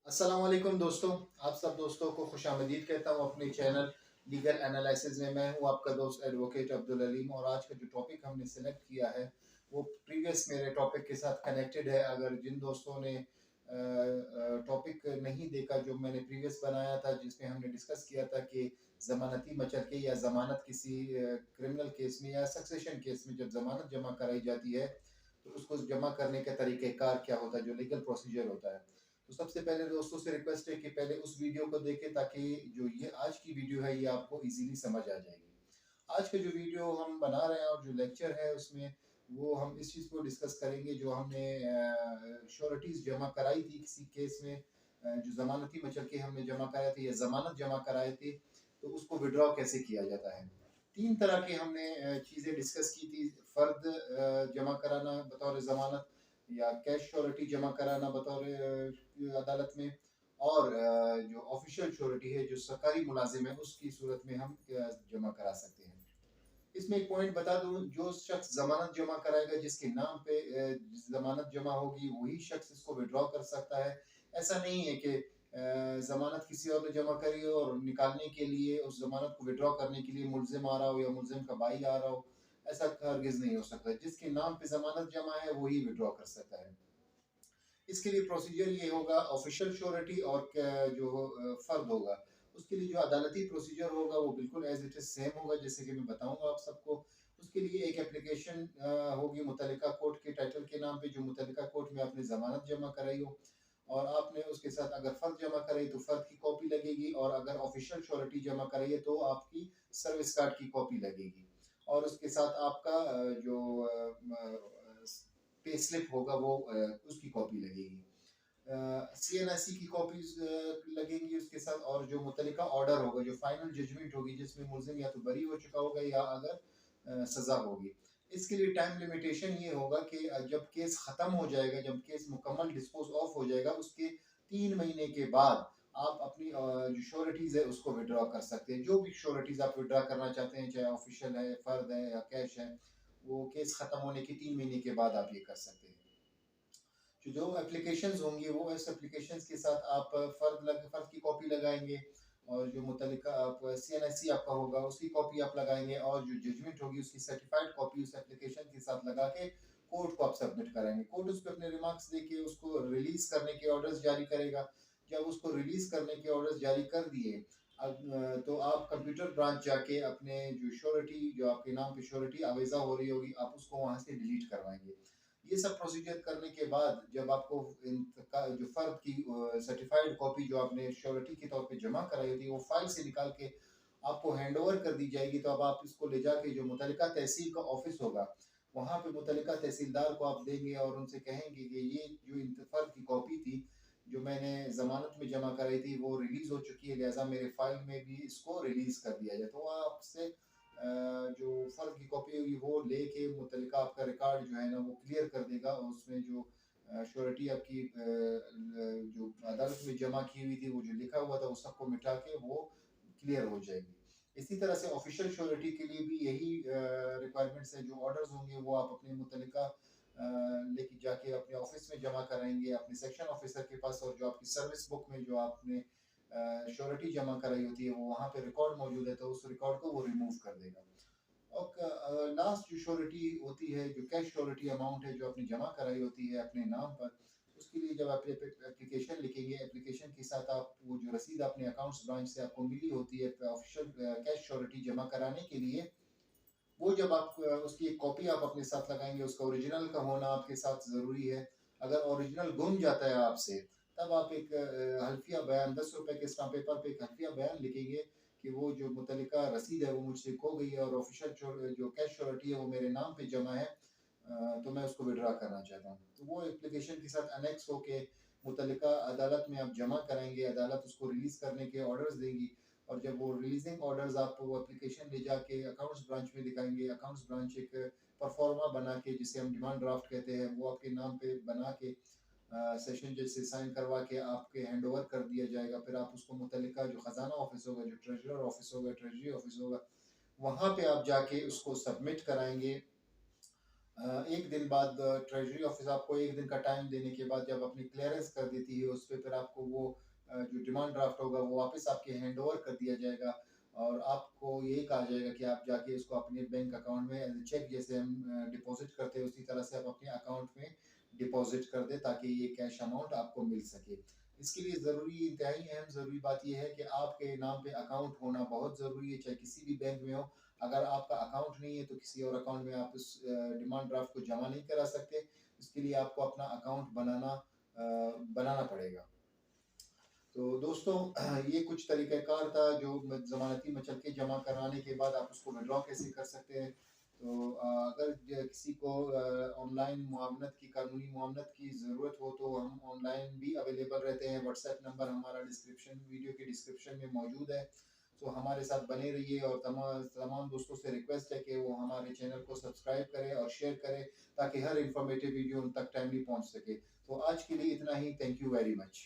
अस्सलाम वालेकुम दोस्तों। आप सब दोस्तों को खुशामदीद कहता हूँ अपने चैनल लीगल एनालिसिस में। मैं हूँ आपका दोस्त एडवोकेट अब्दुल अलीम और आज का जो टॉपिक हमने सेलेक्ट किया है वो प्रीवियस मेरे टॉपिक के साथ कनेक्टेड है। अगर जिन दोस्तों ने टॉपिक नहीं देखा जो मैंने प्रीवियस बनाया था जिसमें हमने डिस्कस किया था कि ज़मानती मचलके या ज़मानत किसी क्रिमिनल केस में या सक्सेशन केस में जब ज़मानत जमा कराई जाती है तो उसको जमा करने का तरीक़ेकार क्या होता है, जो लीगल प्रोसीजर होता है। तो सबसे पहले दोस्तों से रिक्वेस्ट है कि पहले उस वीडियो को देखें ताकि जो ये आज की वीडियो है ये आपको इजीली समझ आ जाएगी। आज का जो वीडियो हम बना रहे हैं और जो लेक्चर है उसमें वो हम इस चीज़ को डिस्कस करेंगे जो हमने श्योरिटीज़ जमा कराई थी किसी केस में, जो ज़मानती मचलके हमने जमा कराए थे या ज़मानत जमा कराए थे, तो उसको विड्रॉ कैसे किया जाता है। 3 तरह की हमने चीज़ें डिस्कस की थी। फ़र्द जमा कराना बतौर ज़मानत या कैश श्योरिटी जमा कराना बतौर अदालत में, और जो ऑफिशियल श्योरिटी है जो सरकारी मुलाजिम है उसकी सूरत में हम जमा करा सकते हैं। इसमें एक पॉइंट बता दूं, जो शख्स जमानत जमा कराएगा जिसके नाम पे जमानत जमा होगी वही शख्स इसको विड्रॉ कर सकता है। ऐसा नहीं है कि जमानत किसी और ने जमा करी हो और निकालने के लिए उस जमानत को विड्रॉ करने के लिए मुलजिम आ रहा हो या मुलजिम का भाई आ रहा हो, ऐसा हरगिज नहीं हो सकता। जिसके नाम पे जमानत जमा है वही विड्रॉ कर सकता है। इसके लिए प्रोसीजर ये होगा, ऑफिशियल श्योरिटी और जो फर्द होगा उसके लिए जो अदालती प्रोसीजर होगा वो बिल्कुल एज इट इज सेम होगा जैसे कि मैं बताऊंगा आप सबको। उसके लिए एक एप्लीकेशन होगी मुतल्लिका कोर्ट के टाइटल के नाम पे, जो मुतल्लिका कोर्ट में आपने जमानत जमा कराई हो और आपने उसके साथ अगर फर्द जमा कराई तो फर्द की कॉपी लगेगी, और अगर ऑफिशियल श्योरिटी जमा कराई है तो आपकी सर्विस कार्ड की कॉपी लगेगी, और उसके साथ आपका जो पे स्लिप होगा वो उसकी कॉपी लगेगी। CNIC की कॉपीज लगेंगी उसके साथ, और जो मुतल्लिका ऑर्डर होगा, जो फाइनल जजमेंट होगी जिसमें मुलजिम या तो बरी हो चुका होगा या अगर सजा होगी। इसके लिए टाइम लिमिटेशन ये होगा कि जब केस ख़त्म हो जाएगा, जब केस मुकम्मल डिस्पोज ऑफ हो जाएगा उसके 3 महीने के बाद आप अपनी जो श्योरिटीज़ है उसको विड्रॉ कर सकते हैं। जो भी श्योरिटीज़ आप विड्रॉ करना चाहते हैं, चाहे ऑफिशियल है, फर्द है या कैश है, वो केस ख़त्म होने के 3 महीने के बाद आप ये कर सकते हैं। जो एप्लीकेशंस होंगी वो इस एप्लीकेशंस के साथ आप फर्द की कॉपी लगाएंगे, और जो मुतल्लिका आप CNIC आपका होगा उसकी कॉपी आप लगाएंगे, और जो जजमेंट होगी उसकी सर्टिफाइड कॉपी उस एप्लीकेशन के साथ लगा के कोर्ट को आप सबमिट कराएंगे। कोर्ट उस पर अपने रिमार्क्स देके उसको रिलीज करने के ऑर्डर्स जारी करेगा। जब उसको रिलीज करने के ऑर्डर्स जारी कर दिए तो आप कंप्यूटर ब्रांच जाके अपने जो श्योरिटी, जो आपके नाम पे श्योरिटी आवेजा हो रही होगी, आप उसको वहां से डिलीट करवाएंगे। ये सब प्रोसीजर करने के बाद जब आपको जो फर्द की सर्टिफाइड कॉपी जो आपने श्योरिटी के तौर पे जमा कराई होती है वो फाइल से निकाल के आपको हैंड ओवर कर दी जाएगी। तो अब आप इसको ले जाके जो मुतल्लिका तहसील का ऑफिस होगा वहाँ पे मुतल्लिका तहसीलदार को आप देंगे और उनसे कहेंगे कि ये जो फर्द की कॉपी थी जो मैंने जमानत में जमा कराई थी वो रिलीज हो चुकी है, लिहाजा मेरे फाइल में भी इसको रिलीज कर दिया जाए। तो वो आपसे जो फर्द की कॉपी होगी वो लेके मुतल्लिका आपका रिकॉर्ड जो है ना वो क्लियर कर देगा, और उसमें जो श्योरिटी आपकी जो अदालत में जमा की हुई थी वो जो लिखा हुआ था वो सबको मिटा के वो क्लियर हो जाएगी। इसी तरह से ऑफिशियल श्योरिटी के लिए भी यही रिक्वायरमेंट्स है। जो ऑर्डर्स होंगे वो आप अपने मुतल्लिका लेके जाके अपने ऑफिस में जमा कराएंगे अपने सेक्शन ऑफिसर के पास, और जो आपकी सर्विस बुक में जो आपने श्योरिटी जमा कराई होती है वो वहाँ पे रिकॉर्ड मौजूद है तो उस रिकॉर्ड को वो रिमूव कर देगा। और लास्ट जो श्योरिटी होती है, जो कैश श्योरिटी अमाउंट है जो आपने जमा कराई होती है अपने नाम पर, उसके लिए जब आप एप्लीकेशन लिखेंगे, एप्लीकेशन के साथ आप वो जो रसीद अपने अकाउंट्स ब्रांच से आपको मिली होती है ऑफिशियल कैश श्योरिटी जमा कराने के लिए, वो जब आप उसकी एक कॉपी आप अपने साथ लगाएंगे, उसका ओरिजिनल का होना आपके साथ ज़रूरी है। अगर ओरिजिनल गुम जाता है आपसे तब आप एक हल्फिया बयान 10 रुपए के स्टाम्प पेपर पे एक हल्फिया बयान लिखेंगे कि वो जो मुतल्लिका रसीद है वो मुझसे खो गई है और ऑफिशियल जो कैश श्योरिटी है वो मेरे नाम पे जमा है, तो मैं उसको विड्रा करना चाहता हूँ। तो वो एप्लीकेशन के साथ अनेक्स होके मुतल्लिका अदालत में आप जमा कराएंगे, अदालत उसको रिलीज करने के ऑर्डर्स देगी, और जब वो रिलीजिंग ऑर्डर्स आप वो एप्लीकेशन ले जाके अकाउंट्स ब्रांच में दिखाएंगे, अकाउंट्स ब्रांच एक परफॉर्मा बना के जिसे हम डिमांड ड्राफ्ट कहते हैं वो आपके नाम पे बना के सेशन जज से साइन करवा के आपके हैंड ओवर कर दिया जाएगा। फिर आप उसको मुतल्लिका जो खजाना ऑफिस होगा, जो ट्रेजरर ऑफिस होगा, ट्रेजरी ऑफिस होगा, वहाँ पे आप जाके उसको सबमिट कराएंगे। एक दिन बाद ट्रेजरी ऑफिस आपको एक दिन का टाइम देने के बाद जब अपनी क्लियरेंस कर देती है उस पे, फिर आपको वो जो डिमांड ड्राफ्ट होगा वो वापस आपके हैंड ओवर कर दिया जाएगा और आपको ये कहा जाएगा कि आप जाके इसको अपने बैंक अकाउंट में एज ए चेक जैसे हम डिपॉजिट करते हैं उसी तरह से आप अपने अकाउंट में डिपॉजिट कर दें ताकि ये कैश अमाउंट आपको मिल सके। इसके लिए ज़रूरी इंतहाई अहम ज़रूरी बात ये है कि आपके नाम पे अकाउंट होना बहुत ज़रूरी है, चाहे किसी भी बैंक में हो। अगर आपका अकाउंट नहीं है तो किसी और अकाउंट में आप उस डिमांड ड्राफ्ट को जमा नहीं करा सकते। इसके लिए आपको अपना अकाउंट बनाना पड़ेगा। तो दोस्तों ये कुछ तरीक़ाकार था जो ज़मानती मचलके जमा करवाने के बाद आप उसको विथड्रॉ कैसे कर सकते हैं। तो अगर किसी को ऑनलाइन मुआवनत की कानूनी मुआवनत की ज़रूरत हो तो हम ऑनलाइन भी अवेलेबल रहते हैं। व्हाट्सएप नंबर हमारा वीडियो के डिस्क्रिप्शन में मौजूद है। तो हमारे साथ बने रहिए और तमाम दोस्तों से रिक्वेस्ट है कि वो हमारे चैनल को सब्सक्राइब करें और शेयर करें ताकि हर इन्फॉर्मेटिव वीडियो उन तक टाइमली पहुंच सके। तो आज के लिए इतना ही। Thank you very much.